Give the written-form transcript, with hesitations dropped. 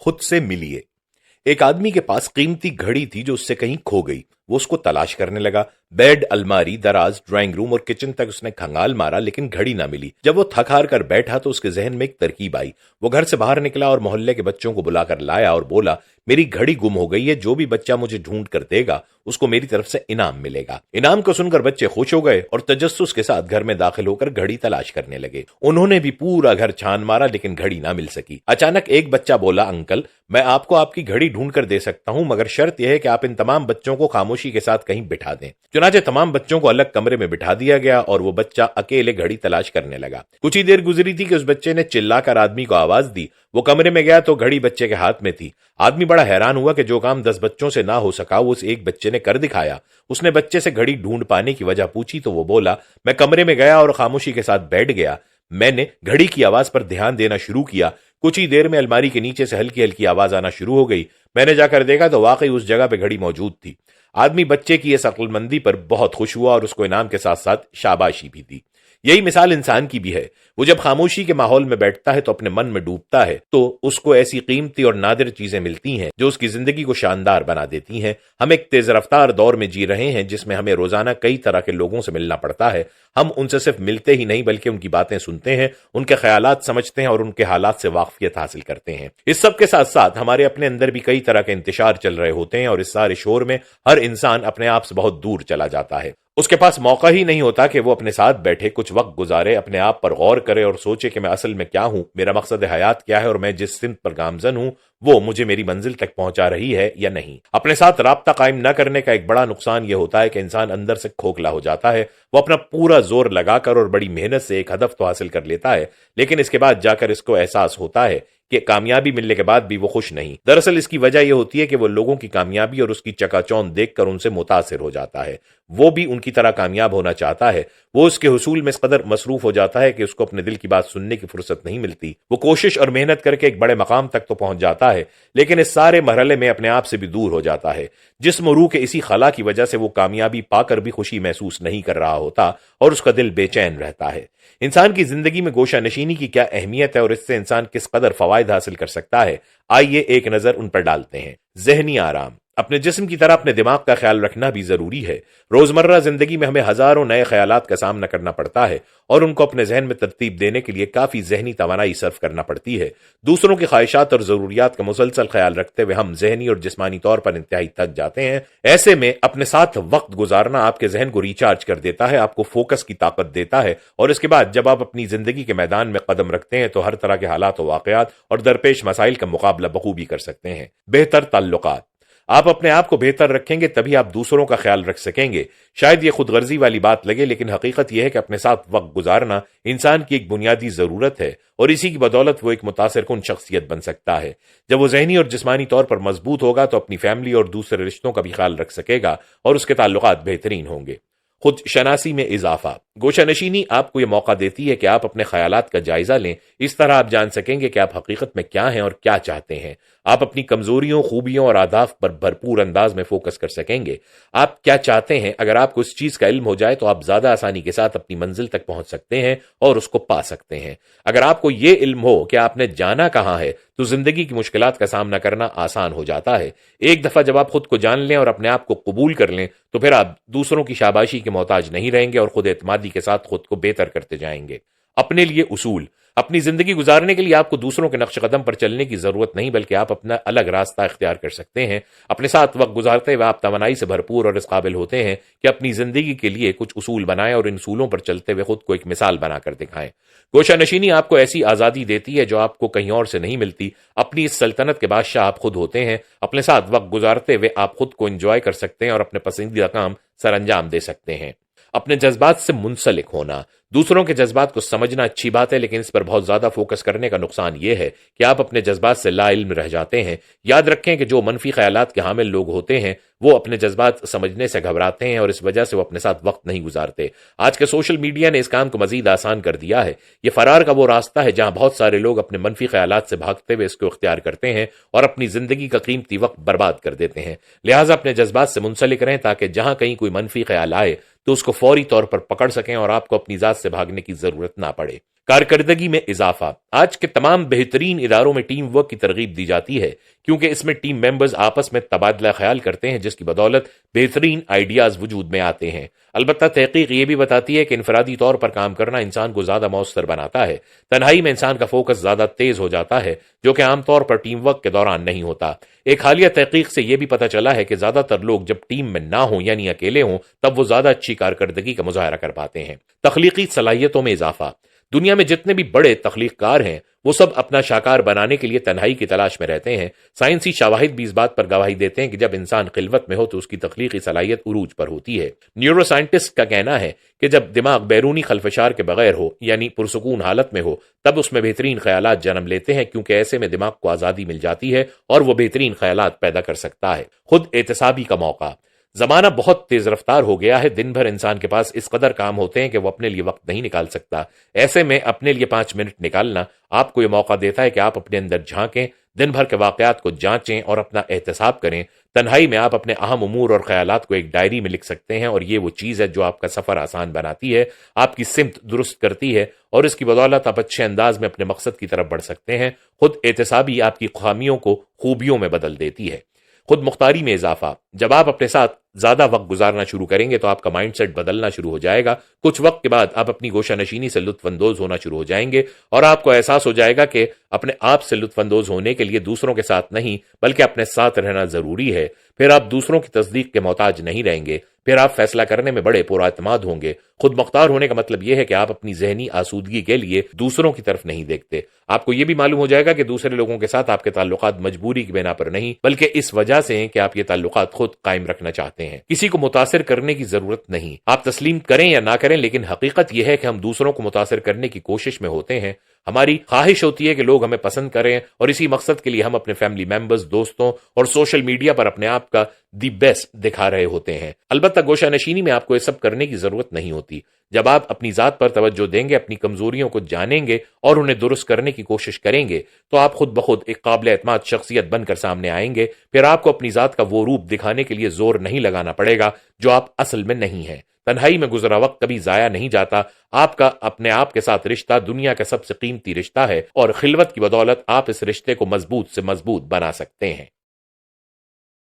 खुद से मिलिए। एक आदमी के पास कीमती घड़ी थी जो उससे कहीं खो गई। वो उसको तलाश करने लगा। बेड, अलमारी, दराज, ड्राइंग रूम और किचन तक उसने खंगाल मारा, लेकिन घड़ी ना मिली। जब वो थक हार कर बैठा तो उसके जहन में एक तरकीब आई। वो घर से बाहर निकला और मोहल्ले के बच्चों को बुलाकर लाया और बोला, मेरी घड़ी गुम हो गई है, जो भी बच्चा मुझे ढूंढ कर देगा उसको मेरी तरफ से इनाम मिलेगा। इनाम को सुनकर बच्चे खुश हो गए और तजस्सुस के साथ घर में दाखिल होकर घड़ी तलाश करने लगे। उन्होंने भी पूरा घर छान मारा, लेकिन घड़ी ना मिल सकी। अचानक एक बच्चा बोला, अंकल, मैं आपको आपकी घड़ी ढूंढ कर दे सकता हूं, मगर शर्त यह है कि आप इन तमाम बच्चों को खामोशी के साथ कहीं बिठा दें। चुनाचे तमाम बच्चों को अलग कमरे में बिठा दिया गया और वो बच्चा अकेले घड़ी तलाश करने लगा। कुछ ही देर गुजरी थी कि उस बच्चे ने चिल्लाकर आदमी को आवाज दी। वो कमरे में गया तो घड़ी बच्चे के हाथ में थी। आदमी बड़ा हैरान हुआ कि जो काम 10 बच्चों से ना हो सका वो उस एक बच्चे ने कर दिखाया। उसने बच्चे से घड़ी ढूंढ पाने की वजह पूछी तो वो बोला, मैं कमरे में गया और खामोशी के साथ बैठ गया। मैंने घड़ी की आवाज पर ध्यान देना शुरू किया। कुछ ही देर में अलमारी के नीचे से हल्की हल्की आवाज आना शुरू हो गई। मैंने जाकर देखा तो वाकई उस जगह पे घड़ी मौजूद थी। आदमी बच्चे की इस अक्लमंदी पर बहुत खुश हुआ और उसको इनाम के साथ साथ शाबाशी भी दी। यही मिसाल इंसान की भी है। वो जब खामोशी के माहौल में बैठता है तो अपने मन में डूबता है तो उसको ऐसी कीमती और नादिर चीजें मिलती हैं जो उसकी जिंदगी को शानदार बना देती हैं। हम एक तेज रफ्तार दौर में जी रहे हैं जिसमें हमें रोजाना कई तरह के लोगों से मिलना पड़ता है। हम उनसे सिर्फ मिलते ही नहीं बल्कि उनकी बातें सुनते हैं, उनके ख्यालात समझते हैं और उनके हालात से वाकफियत हासिल करते हैं। इस सब के साथ साथ हमारे अपने अंदर भी कई तरह के इंतशार चल रहे होते हैं और इस सारे शोर में हर इंसान अपने आप से बहुत दूर चला जाता है। उसके पास मौका ही नहीं होता कि वो अपने साथ बैठे कुछ वक्त गुजारे, अपने आप पर गौर करे और सोचे कि मैं असल में क्या हूं, मेरा मकसद हयात क्या है और मैं जिस सिमत पर गामजन हूं वो मुझे मेरी मंजिल तक पहुंचा रही है या नहीं। अपने साथ राब्ता कायम न करने का एक बड़ा नुकसान यह होता है कि इंसान अंदर से खोखला हो जाता है। वो अपना पूरा जोर लगाकर और बड़ी मेहनत से एक हदफ तो हासिल कर लेता है, लेकिन इसके बाद जाकर इसको एहसास होता है कि कामयाबी मिलने के बाद भी वो खुश नहीं। दरअसल इसकी वजह यह होती है कि वो लोगों की कामयाबी और उसकी चकाचौंध देखकर उनसे मुतासिर हो जाता है। वो भी उनकी तरह कामयाब होना चाहता है। वो उसके हुसूल में इस कदर मसरूफ हो जाता है कि उसको अपने दिल की बात सुनने की फुर्सत नहीं मिलती। वो कोशिश और मेहनत करके एक बड़े मकाम तक तो पहुंच जाता है, लेकिन इस सारे मरहले में अपने आप से भी दूर हो जाता है। जिस्म और रूह के इसी खला की वजह से वो कामयाबी पाकर भी खुशी महसूस नहीं कर रहा होता और उसका दिल बेचैन रहता है। इंसान की जिंदगी में गोशा नशीनी की क्या अहमियत है और इससे इंसान किस कदर फवायद हासिल कर सकता है, आइए एक नजर उन पर डालते हैं। जहनी आराम। अपने जिस्म की तरह अपने दिमाग का ख्याल रखना भी जरूरी है। रोजमर्रा जिंदगी में हमें हजारों नए ख्यालात का सामना करना पड़ता है और उनको अपने जहन में तरतीब देने के लिए काफी जहनी तवानाई सर्फ करना पड़ती है। दूसरों की ख्वाहिशात और जरूरियात का मुसलसल ख्याल रखते हुए हम जहनी और जिस्मानी तौर पर इंतहाई थक जाते हैं। ऐसे में अपने साथ वक्त गुजारना आपके जहन को रिचार्ज कर देता है, आपको फोकस की ताकत देता है और इसके बाद जब आप अपनी जिंदगी के मैदान में कदम रखते हैं तो हर तरह के हालात और वाकयात और दरपेश मसाइल का मुकाबला बखूबी कर सकते हैं। बेहतर ताल्लुकात। आप अपने आप को बेहतर रखेंगे तभी आप दूसरों का ख्याल रख सकेंगे। शायद ये खुदगर्जी वाली बात लगे, लेकिन हकीकत यह है कि अपने साथ वक्त गुजारना इंसान की एक बुनियादी जरूरत है और इसी की बदौलत वो एक मुतासिरकुन शख्सियत बन सकता है। जब वो जहनी और जिस्मानी तौर पर मजबूत होगा तो अपनी फैमिली और दूसरे रिश्तों का भी ख्याल रख सकेगा और उसके ताल्लुकात बेहतरीन होंगे। खुद शनासी में इजाफा। गोशा नशीनी आपको यह मौका देती है कि आप अपने ख्यालात का जायजा लें। इस तरह आप जान सकेंगे कि आप हकीकत में क्या हैं और क्या चाहते हैं। आप अपनी कमजोरियों, खूबियों और आदाफ पर भरपूर अंदाज में फोकस कर सकेंगे। आप क्या चाहते हैं, अगर आपको इस चीज का इल्म हो जाए तो आप ज्यादा आसानी के साथ अपनी मंजिल तक पहुंच सकते हैं और उसको पा सकते हैं। अगर आपको ये इल्म हो कि आपने जाना कहां है तो जिंदगी की मुश्किलात का सामना करना आसान हो जाता है। एक दफा जब आप खुद को जान लें और अपने आप को कबूल कर लें तो फिर आप दूसरों की शाबाशी के मोहताज नहीं रहेंगे और खुद एतमादी के साथ खुद को बेहतर करते जाएंगे। अपने लिए उसूल। अपनी जिंदगी गुजारने के लिए आपको दूसरों के नक्श कदम पर चलने की जरूरत नहीं, बल्कि आप अपना अलग रास्ता इख्तियार कर सकते हैं। अपने साथ वक्त गुजारते हुए आप तवानाई से भरपूर और इस काबिल होते हैं कि अपनी जिंदगी के लिए कुछ उसूल बनाएं और इन उसूलों पर चलते हुए खुद को एक मिसाल बनाकर दिखाएं। गोशा नशीनी आपको ऐसी आजादी देती है जो आपको कहीं और से नहीं मिलती। अपनी इस सल्तनत के बादशाह आप खुद होते हैं। अपने साथ वक्त गुजारते हुए आप खुद को एंजॉय कर सकते हैं और अपने पसंदीदा काम सर अंजाम दे सकते हैं। अपने जज्बात से मुंसलिक होना। दूसरों के जज्बात को समझना अच्छी बात है, लेकिन इस पर बहुत ज्यादा फोकस करने का नुकसान यह है कि आप अपने जज्बात से लाइल्म रह जाते हैं। याद रखें कि जो मनफी ख्यालात के हामिल लोग होते हैं वो अपने जज्बात समझने से घबराते हैं और इस वजह से वो अपने साथ वक्त नहीं गुजारते। आज के सोशल मीडिया ने इस काम को मजीद आसान कर दिया है। ये फरार का वो रास्ता है जहां बहुत सारे लोग अपने मनफी ख्यालात से भागते हुए इसको इख्तियार करते हैं और अपनी जिंदगी का कीमती वक्त बर्बाद कर देते हैं। लिहाजा अपने जज्बात से मुंसलिक रहें ताकि जहां कहीं कोई मनफी ख्याल आए तो उसको फौरी तौर पर पकड़ सकें और आपको अपनी जात से भागने की जरूरत ना पड़े। کارکردگی میں اضافہ۔ آج کے تمام بہترین اداروں میں ٹیم ورک کی ترغیب دی جاتی ہے کیونکہ اس میں ٹیم ممبرز آپس میں تبادلہ خیال کرتے ہیں جس کی بدولت بہترین آئیڈیاز وجود میں آتے ہیں۔ البتہ تحقیق یہ بھی بتاتی ہے کہ انفرادی طور پر کام کرنا انسان کو زیادہ مؤثر بناتا ہے۔ تنہائی میں انسان کا فوکس زیادہ تیز ہو جاتا ہے جو کہ عام طور پر ٹیم ورک کے دوران نہیں ہوتا۔ ایک حالیہ تحقیق سے یہ بھی پتہ چلا ہے کہ زیادہ تر لوگ جب ٹیم میں نہ ہوں یعنی اکیلے ہوں تب وہ زیادہ اچھی کارکردگی کا مظاہرہ کر پاتے ہیں۔ تخلیقی صلاحیتوں میں اضافہ۔ دنیا میں جتنے بھی بڑے تخلیق کار ہیں وہ سب اپنا شاہکار بنانے کے لیے تنہائی کی تلاش میں رہتے ہیں۔ سائنسی شواہد بھی اس بات پر گواہی دیتے ہیں کہ جب انسان خلوت میں ہو تو اس کی تخلیقی صلاحیت عروج پر ہوتی ہے۔ نیورو سائنٹسٹ کا کہنا ہے کہ جب دماغ بیرونی خلفشار کے بغیر ہو یعنی پرسکون حالت میں ہو تب اس میں بہترین خیالات جنم لیتے ہیں کیونکہ ایسے میں دماغ کو آزادی مل جاتی ہے اور وہ بہترین خیالات پیدا کر سکتا ہے۔ خود احتسابی کا موقع۔ زمانہ بہت تیز رفتار ہو گیا ہے، دن بھر انسان کے پاس اس قدر کام ہوتے ہیں کہ وہ اپنے لیے وقت نہیں نکال سکتا۔ ایسے میں اپنے لیے 5 منٹ نکالنا آپ کو یہ موقع دیتا ہے کہ آپ اپنے اندر جھانکیں، دن بھر کے واقعات کو جانچیں اور اپنا احتساب کریں۔ تنہائی میں آپ اپنے اہم امور اور خیالات کو ایک ڈائری میں لکھ سکتے ہیں اور یہ وہ چیز ہے جو آپ کا سفر آسان بناتی ہے، آپ کی سمت درست کرتی ہے اور اس کی بدولت آپ اچھے انداز میں اپنے مقصد کی طرف بڑھ سکتے ہیں۔ خود احتسابی آپ کی خامیوں کو خوبیوں میں بدل دیتی ہے۔ خود مختاری میں اضافہ۔ جب آپ اپنے ساتھ زیادہ وقت گزارنا شروع کریں گے تو آپ کا مائنڈ سیٹ بدلنا شروع ہو جائے گا۔ کچھ وقت کے بعد آپ اپنی گوشہ نشینی سے لطف اندوز ہونا شروع ہو جائیں گے اور آپ کو احساس ہو جائے گا کہ اپنے آپ سے لطف اندوز ہونے کے لیے دوسروں کے ساتھ نہیں بلکہ اپنے ساتھ رہنا ضروری ہے۔ پھر آپ دوسروں کی تصدیق کے محتاج نہیں رہیں گے، پھر آپ فیصلہ کرنے میں بڑے پراعتماد ہوں گے۔ خود مختار ہونے کا مطلب یہ ہے کہ آپ اپنی ذہنی آسودگی کے لیے دوسروں کی طرف نہیں دیکھتے۔ آپ کو یہ بھی معلوم ہو جائے گا کہ دوسرے لوگوں کے ساتھ آپ کے تعلقات مجبوری کی بنا پر نہیں بلکہ اس وجہ سے ہیں کہ آپ یہ تعلقات خود قائم رکھنا چاہتے ہیں۔ کسی کو متاثر کرنے کی ضرورت نہیں، آپ تسلیم کریں یا نہ کریں، لیکن حقیقت یہ ہے کہ ہم دوسروں کو متاثر کرنے کی کوشش میں ہوتے ہیں۔ ہماری خواہش ہوتی ہے کہ لوگ ہمیں پسند کریں اور اسی مقصد کے لیے ہم اپنے فیملی ممبرز، دوستوں اور سوشل میڈیا پر اپنے آپ کا دی بیسٹ دکھا رہے ہوتے ہیں۔ البتہ گوشہ نشینی میں آپ کو یہ سب کرنے کی ضرورت نہیں ہوتی۔ جب آپ اپنی ذات پر توجہ دیں گے، اپنی کمزوریوں کو جانیں گے اور انہیں درست کرنے کی کوشش کریں گے تو آپ خود بخود ایک قابل اعتماد شخصیت بن کر سامنے آئیں گے۔ پھر آپ کو اپنی ذات کا وہ روپ دکھانے کے لیے زور نہیں لگانا پڑے گا جو آپ اصل میں نہیں ہیں۔ تنہائی میں گزرا وقت کبھی ضائع نہیں جاتا۔ آپ کا اپنے آپ کے ساتھ رشتہ دنیا کا سب سے قیمتی رشتہ ہے اور خلوت کی بدولت آپ اس رشتے کو مضبوط سے مضبوط بنا سکتے ہیں۔